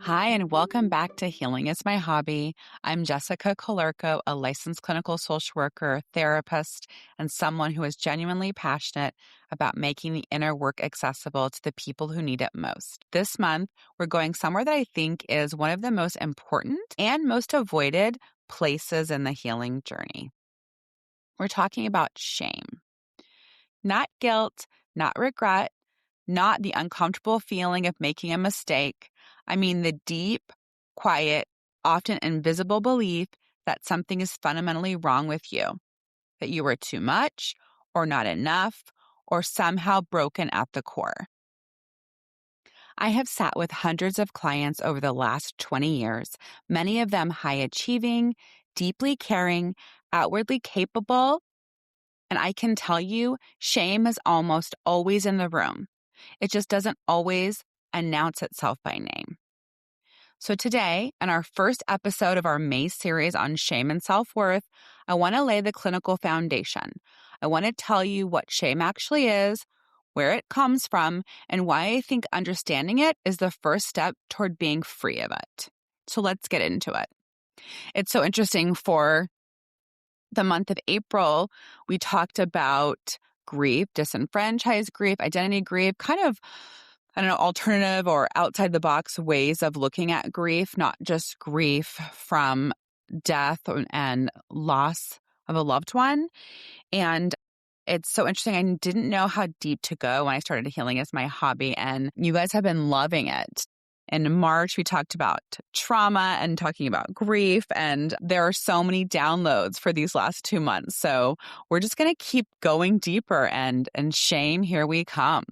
Hi, and welcome back to Healing is My Hobby. I'm Jessica Colerco, a licensed clinical social worker, therapist, and someone who is genuinely passionate about making the inner work accessible to the people who need it most. This month, we're going somewhere that I think is one of the most important and most avoided places in the healing journey. We're talking about shame. Not guilt, not regret, not the uncomfortable feeling of making a mistake. I mean the deep, quiet, often invisible belief that something is fundamentally wrong with you, that you are too much or not enough or somehow broken at the core. I have sat with hundreds of clients over the last 20 years, many of them high achieving, deeply caring, outwardly capable, and I can tell you, shame is almost always in the room. It just doesn't always announce itself by name. So today, in our first episode of our May series on shame and self-worth, I want to lay the clinical foundation. I want to tell you what shame actually is, where it comes from, and why I think understanding it is the first step toward being free of it. So let's get into it. It's so interesting. For the month of April, we talked about grief, disenfranchised grief, identity grief, kind of, alternative or outside the box ways of looking at grief, not just grief from death and loss of a loved one. And it's so interesting. I didn't know how deep to go when I started Healing as My Hobby, and you guys have been loving it. In March, we talked about trauma and talking about grief, and there are so many downloads for these last 2 months. So we're just going to keep going deeper, and shame, here we come.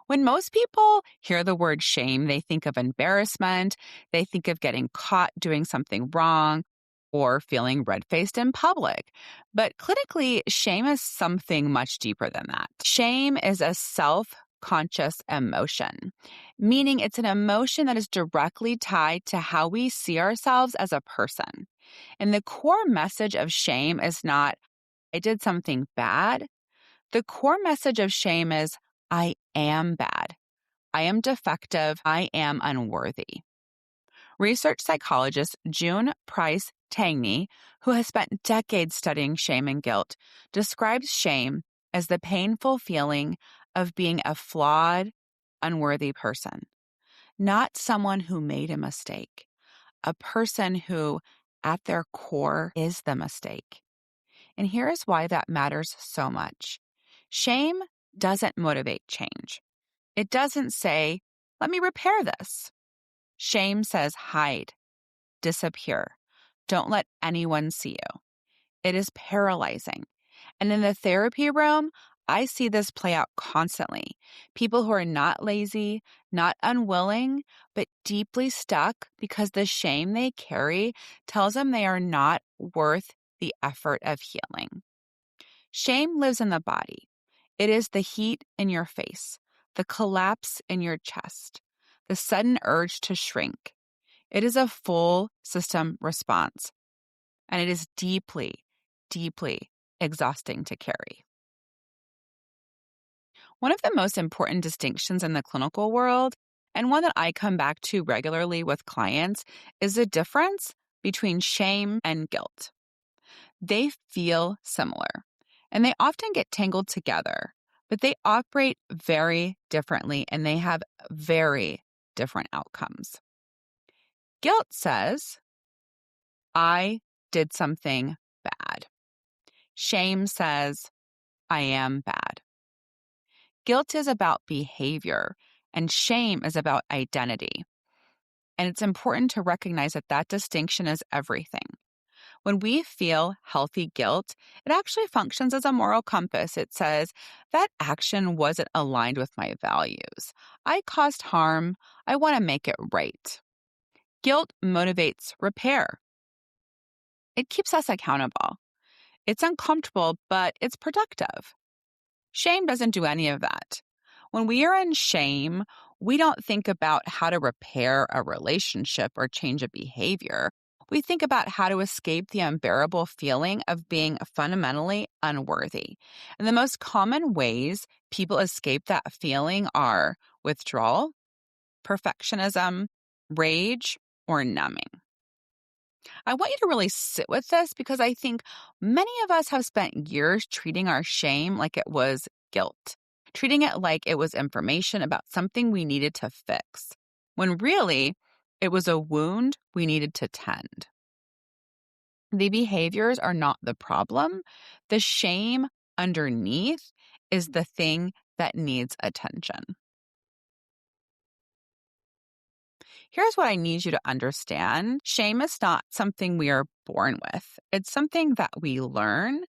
When most people hear the word shame, they think of embarrassment, they think of getting caught doing something wrong, or feeling red-faced in public. But clinically, shame is something much deeper than that. Shame is a self-conscious emotion, meaning it's an emotion that is directly tied to how we see ourselves as a person. And the core message of shame is not, I did something bad. The core message of shame is, I am bad. I am defective. I am unworthy. Research psychologist June Price Tangney, who has spent decades studying shame and guilt, describes shame as the painful feeling of being a flawed, unworthy person, not someone who made a mistake, a person who, at their core, is the mistake. And here is why that matters so much. Shame doesn't motivate change. It doesn't say, let me repair this. Shame says hide, disappear. Don't let anyone see you. It is paralyzing. And in the therapy room, I see this play out constantly. People who are not lazy, not unwilling, but deeply stuck because the shame they carry tells them they are not worth the effort of healing. Shame lives in the body. It is the heat in your face, the collapse in your chest, the sudden urge to shrink. It is a full system response, and it is deeply, deeply exhausting to carry. One of the most important distinctions in the clinical world, and one that I come back to regularly with clients, is the difference between shame and guilt. They feel similar, and they often get tangled together, but they operate very differently, and they have very different outcomes. Guilt says, I did something bad. Shame says, I am bad. Guilt is about behavior, and shame is about identity. And it's important to recognize that that distinction is everything. When we feel healthy guilt, it actually functions as a moral compass. It says, that action wasn't aligned with my values. I caused harm. I want to make it right. Guilt motivates repair. It keeps us accountable. It's uncomfortable, but it's productive. Shame doesn't do any of that. When we are in shame, we don't think about how to repair a relationship or change a behavior. We think about how to escape the unbearable feeling of being fundamentally unworthy. And the most common ways people escape that feeling are withdrawal, perfectionism, rage, or numbing. I want you to really sit with this because I think many of us have spent years treating our shame like it was guilt, treating it like it was information about something we needed to fix, when really it was a wound we needed to tend. The behaviors are not the problem. The shame underneath is the thing that needs attention. Here's what I need you to understand. Shame is not something we are born with. It's something that we learn,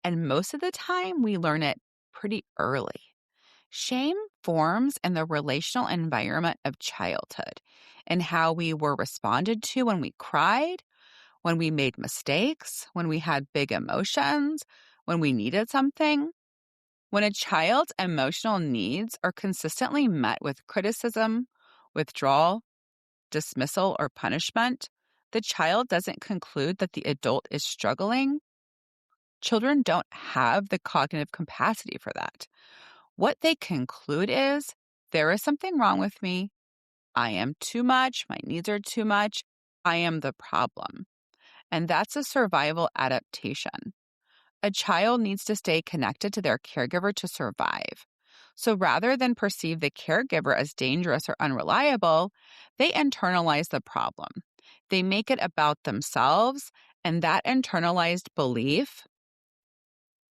and most of the time we learn it pretty early. Shame forms in the relational environment of childhood and how we were responded to when we cried, when we made mistakes, when we had big emotions, when we needed something. When a child's emotional needs are consistently met with criticism, withdrawal, dismissal, or punishment, the child doesn't conclude that the adult is struggling. Children don't have the cognitive capacity for that. What they conclude is, there is something wrong with me. I am too much. My needs are too much. I am the problem. And that's a survival adaptation. A child needs to stay connected to their caregiver to survive. So rather than perceive the caregiver as dangerous or unreliable, they internalize the problem. They make it about themselves, and that internalized belief,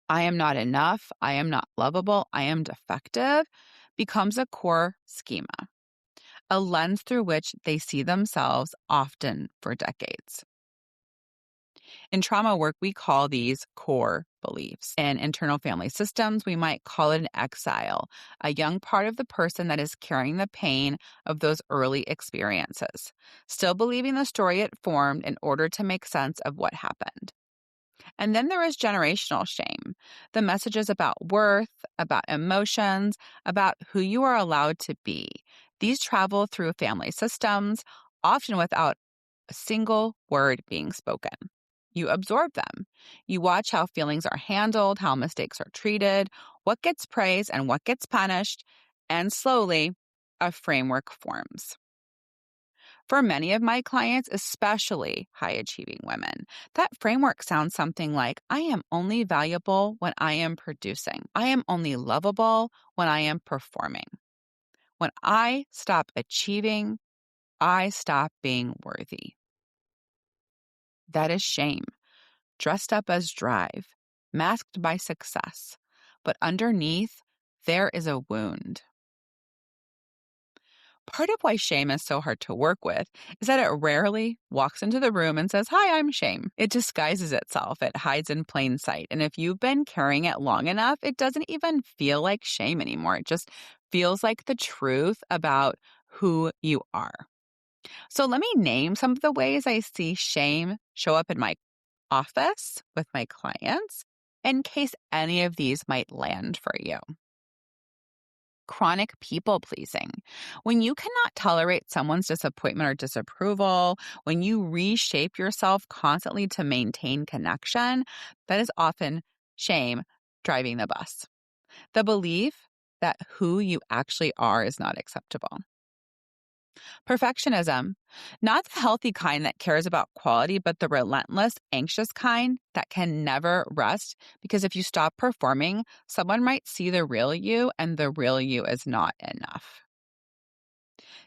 I am not enough, I am not lovable, I am defective, becomes a core schema, a lens through which they see themselves often for decades. In trauma work, we call these core beliefs. In internal family systems, we might call it an exile, a young part of the person that is carrying the pain of those early experiences, still believing the story it formed in order to make sense of what happened. And then there is generational shame, the messages about worth, about emotions, about who you are allowed to be. These travel through family systems, often without a single word being spoken. You absorb them. You watch how feelings are handled, how mistakes are treated, what gets praised and what gets punished, and slowly a framework forms. For many of my clients, especially high-achieving women, that framework sounds something like, I am only valuable when I am producing. I am only lovable when I am performing. When I stop achieving, I stop being worthy. That is shame, dressed up as drive, masked by success. But underneath, there is a wound. Part of why shame is so hard to work with is that it rarely walks into the room and says, Hi, I'm shame. It disguises itself. It hides in plain sight. And if you've been carrying it long enough, it doesn't even feel like shame anymore. It just feels like the truth about who you are. So let me name some of the ways I see shame show up in my office with my clients in case any of these might land for you. Chronic people pleasing. When you cannot tolerate someone's disappointment or disapproval, when you reshape yourself constantly to maintain connection, that is often shame driving the bus. The belief that who you actually are is not acceptable. Perfectionism, not the healthy kind that cares about quality, but the relentless, anxious kind that can never rest, because if you stop performing, someone might see the real you, and the real you is not enough.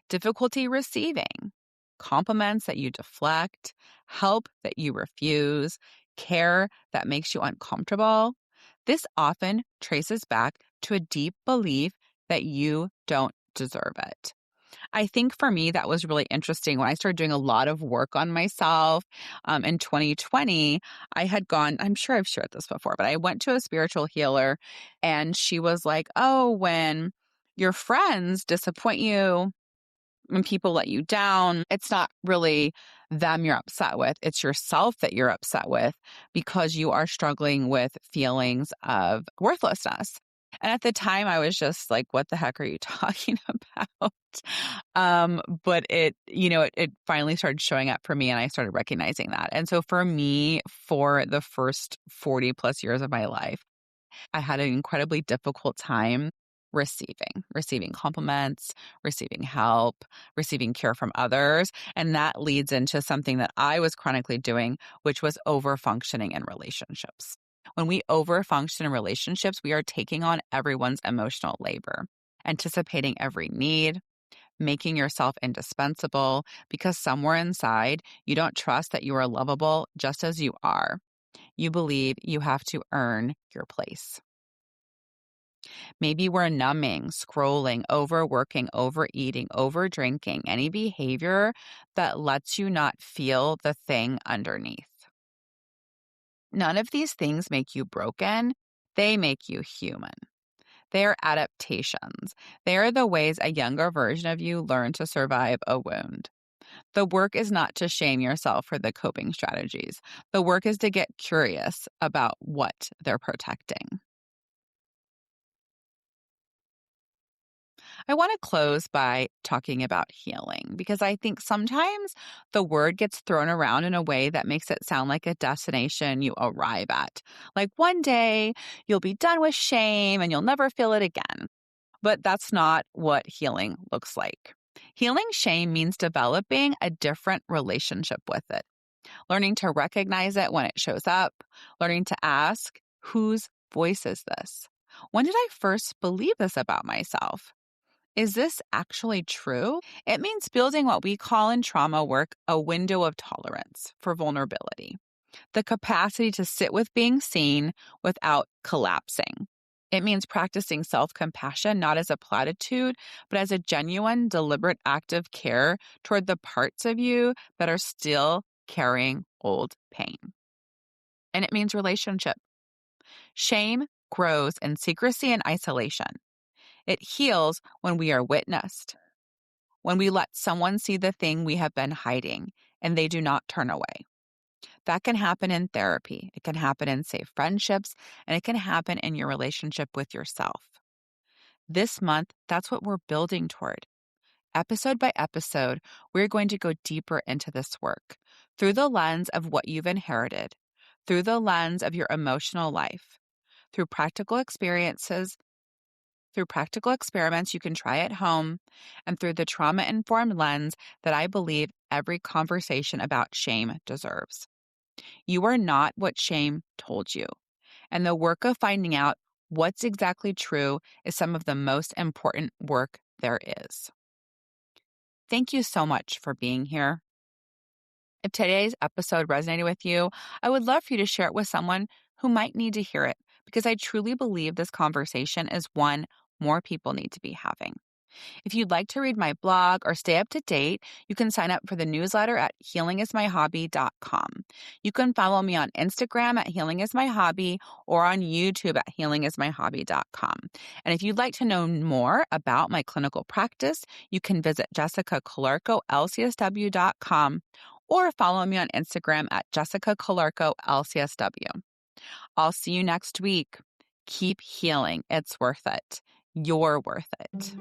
Difficulty receiving, compliments that you deflect, help that you refuse, care that makes you uncomfortable. This often traces back to a deep belief that you don't deserve it. I think for me, that was really interesting when I started doing a lot of work on myself. In 2020, I had gone, I'm sure I've shared this before, but I went to a spiritual healer and she was like, oh, when your friends disappoint you, when people let you down, it's not really them you're upset with. It's yourself that you're upset with because you are struggling with feelings of worthlessness. And at the time, I was just like, what the heck are you talking about? But it finally started showing up for me and I started recognizing that. And so for me, for the first 40 plus years of my life, I had an incredibly difficult time receiving compliments, receiving help, receiving care from others. And that leads into something that I was chronically doing, which was overfunctioning in relationships. When we overfunction in relationships, we are taking on everyone's emotional labor, anticipating every need, making yourself indispensable because somewhere inside, you don't trust that you are lovable just as you are. You believe you have to earn your place. Maybe we're numbing, scrolling, overworking, overeating, overdrinking, any behavior that lets you not feel the thing underneath. None of these things make you broken. They make you human. They are adaptations. They are the ways a younger version of you learned to survive a wound. The work is not to shame yourself for the coping strategies. The work is to get curious about what they're protecting. I want to close by talking about healing because I think sometimes the word gets thrown around in a way that makes it sound like a destination you arrive at. Like one day you'll be done with shame and you'll never feel it again. But that's not what healing looks like. Healing shame means developing a different relationship with it, learning to recognize it when it shows up, learning to ask, whose voice is this? When did I first believe this about myself? Is this actually true? It means building what we call in trauma work a window of tolerance for vulnerability, the capacity to sit with being seen without collapsing. It means practicing self-compassion not as a platitude, but as a genuine, deliberate act of care toward the parts of you that are still carrying old pain. And it means relationship. Shame grows in secrecy and isolation. It heals when we are witnessed, when we let someone see the thing we have been hiding and they do not turn away. That can happen in therapy. It can happen in safe friendships, and it can happen in your relationship with yourself. This month, that's what we're building toward. Episode by episode, we're going to go deeper into this work through the lens of what you've inherited, through the lens of your emotional life, through practical experiences, through practical experiments you can try at home, and through the trauma-informed lens that I believe every conversation about shame deserves. You are not what shame told you, and the work of finding out what's exactly true is some of the most important work there is. Thank you so much for being here. If today's episode resonated with you, I would love for you to share it with someone who might need to hear it, because I truly believe this conversation is one more people need to be having. If you'd like to read my blog or stay up to date, you can sign up for the newsletter at healingismyhobby.com. You can follow me on Instagram at healingismyhobby or on YouTube at healingismyhobby.com. And if you'd like to know more about my clinical practice, you can visit jessicacollarcolcsw.com or follow me on Instagram at jessicacollarcolcsw. I'll see you next week. Keep healing. It's worth it. You're worth it.